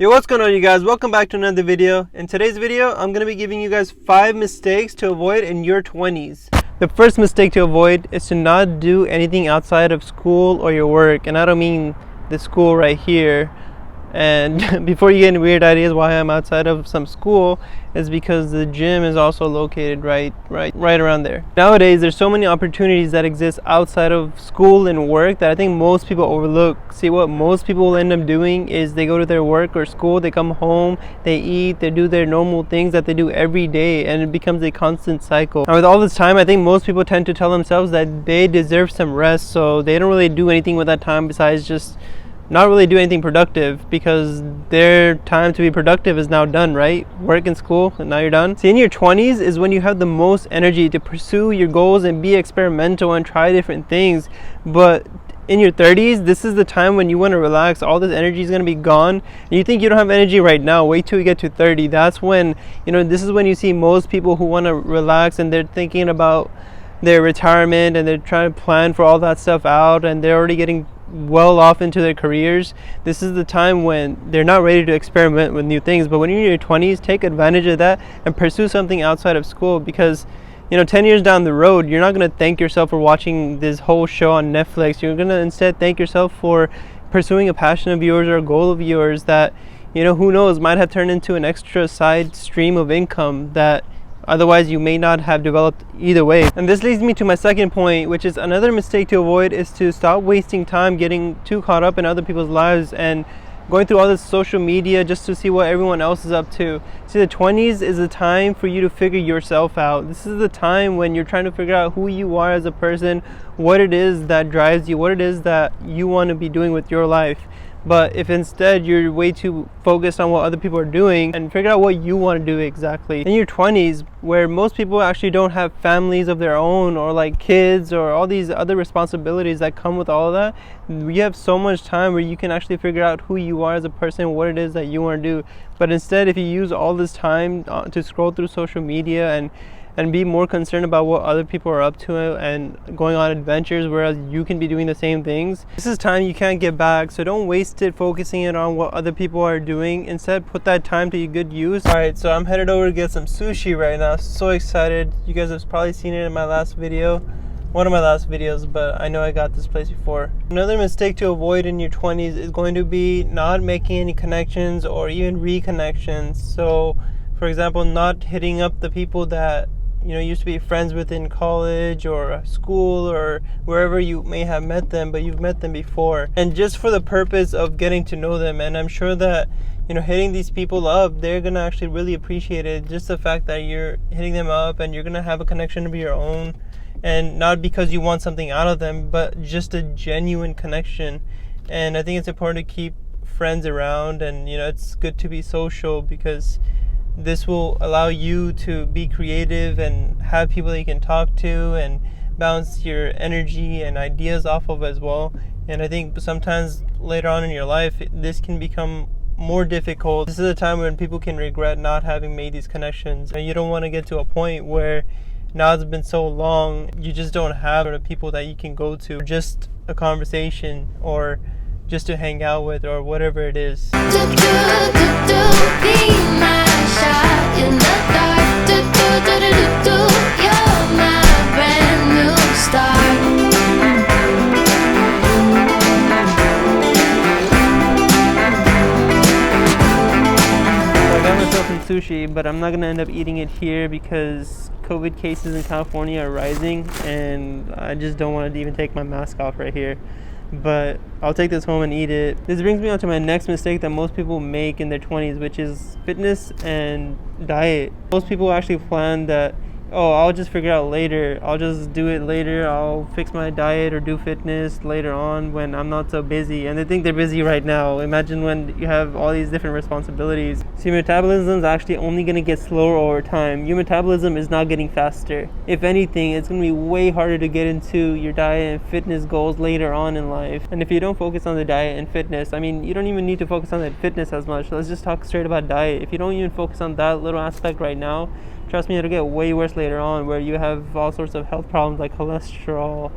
Yo, what's going on, you guys? Welcome back to another video. In today's video, I'm going to be giving you guys 5 mistakes to avoid in your 20s. The first mistake to avoid is to not do anything outside of school or your work. And I don't mean the school right here. And before you get any weird ideas why I'm outside of some school, is because the gym is also located right around there. Nowadays, there's so many opportunities that exist outside of school and work that I think most people overlook. See, what most people will end up doing is they go to their work or school, they come home, they eat, they do their normal things that they do every day, and it becomes a constant cycle. And with all this time, I think most people tend to tell themselves that they deserve some rest, so they don't really do anything with that time besides just not really do anything productive, because their time to be productive is now done, right? Work and school, and now you're done. See, in your 20s is when you have the most energy to pursue your goals and be experimental and try different things. But in your 30s, this is the time when you want to relax. All this energy is going to be gone. And you think you don't have energy right now. Wait till you get to 30. That's when, this is when you see most people who want to relax and they're thinking about their retirement and they're trying to plan for all that stuff out, and they're already getting well off into their careers. This is the time when they're not ready to experiment with new things. But when you're in your 20s, take advantage of that and pursue something outside of school, because 10 years down the road, you're not going to thank yourself for watching this whole show on Netflix. You're going to instead thank yourself for pursuing a passion of yours or a goal of yours that, who knows, might have turned into an extra side stream of income that otherwise you may not have developed either way. And this leads me to my second point, which is another mistake to avoid, is to stop wasting time getting too caught up in other people's lives and going through all this social media just to see what everyone else is up to. See, the 20s is a time for you to figure yourself out. This is the time when you're trying to figure out who you are as a person, what it is that drives you, what it is that you want to be doing with your life. But if instead you're way too focused on what other people are doing and figure out what you want to do exactly. In your 20s, where most people actually don't have families of their own or like kids or all these other responsibilities that come with all of that, you have so much time where you can actually figure out who you are as a person, what it is that you want to do. But instead, if you use all this time to scroll through social media and be more concerned about what other people are up to and going on adventures, whereas you can be doing the same things, this is time you can't get back. So don't waste it focusing it on what other people are doing. Instead, put that time to good use. Alright, so I'm headed over to get some sushi right now. So excited. You guys have probably seen it in my last video, one of my last videos, but I know I got this place before. Another mistake to avoid in your 20s is going to be not making any connections or even reconnections. So for example, not hitting up the people that used to be friends with in college or school or wherever you may have met them, but you've met them before, and just for the purpose of getting to know them. And I'm sure that hitting these people up, they're gonna actually really appreciate it. Just the fact that you're hitting them up and you're gonna have a connection of your own, and not because you want something out of them, but just a genuine connection. And I think it's important to keep friends around, and it's good to be social, because this will allow you to be creative and have people that you can talk to and bounce your energy and ideas off of as well. And I think sometimes later on in your life, this can become more difficult. This is a time when people can regret not having made these connections. And you don't want to get to a point where now it's been so long, you just don't have the people that you can go to, just a conversation or just to hang out with or whatever it is. Sushi, but I'm not gonna end up eating it here because COVID cases in California are rising, and I just don't want to even take my mask off right here. But I'll take this home and eat it. This brings me on to my next mistake that most people make in their 20s, which is fitness and diet. Most people actually plan that, I'll just figure it out later. I'll just do it later. I'll fix my diet or do fitness later on when I'm not so busy. And they think they're busy right now. Imagine when you have all these different responsibilities. So your metabolism is actually only going to get slower over time. Your metabolism is not getting faster. If anything, it's going to be way harder to get into your diet and fitness goals later on in life. And if you don't focus on the diet and fitness, you don't even need to focus on the fitness as much. Let's just talk straight about diet. If you don't even focus on that little aspect right now, trust me, it'll get way worse later on, where you have all sorts of health problems like cholesterol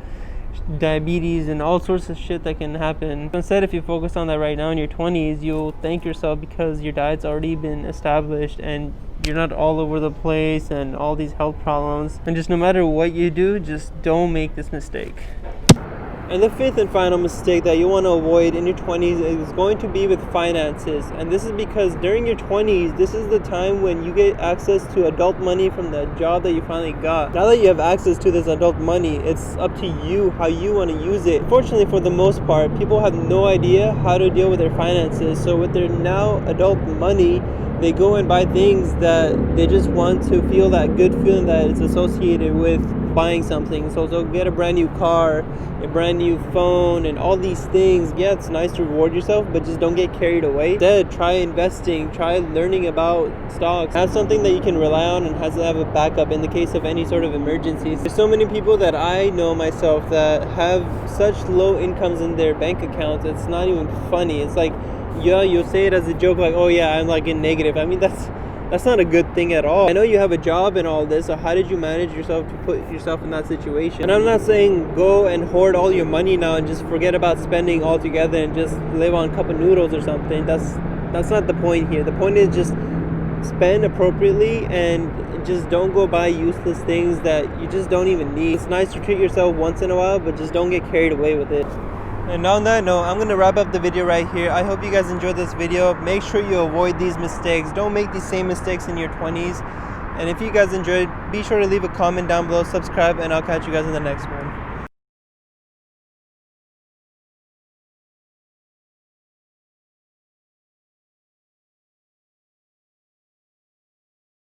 diabetes and all sorts of shit that can happen. Instead, if you focus on that right now in your 20s, you'll thank yourself because your diet's already been established and you're not all over the place and all these health problems. And just no matter what you do, just don't make this mistake. And the fifth and final mistake that you want to avoid in your 20s is going to be with finances. And this is because during your 20s, this is the time when you get access to adult money from the job that you finally got. Now that you have access to this adult money, it's up to you how you want to use it. Fortunately, for the most part, people have no idea how to deal with their finances. So with their now adult money, they go and buy things that they just want to feel that good feeling that it's associated with buying something. So get a brand new car, a brand new phone, and all these things. Yeah, it's nice to reward yourself, but just don't get carried away. Instead, try investing, try learning about stocks. Have something that you can rely on and has to have a backup in the case of any sort of emergencies. There's so many people that I know myself that have such low incomes in their bank accounts, it's not even funny. It's like, yeah, you'll say it as a joke, like, oh yeah, I'm like in negative. I mean, that's not a good thing at all. I know you have a job and all this, so how did you manage yourself to put yourself in that situation? And I'm not saying go and hoard all your money now and just forget about spending altogether and just live on a cup of noodles or something. That's not the point here. The point is just spend appropriately and just don't go buy useless things that you just don't even need. It's nice to treat yourself once in a while, but just don't get carried away with it. And on that note, I'm going to wrap up the video right here. I hope you guys enjoyed this video. Make sure you avoid these mistakes. Don't make these same mistakes in your 20s. And if you guys enjoyed, be sure to leave a comment down below, subscribe, and I'll catch you guys in the next one.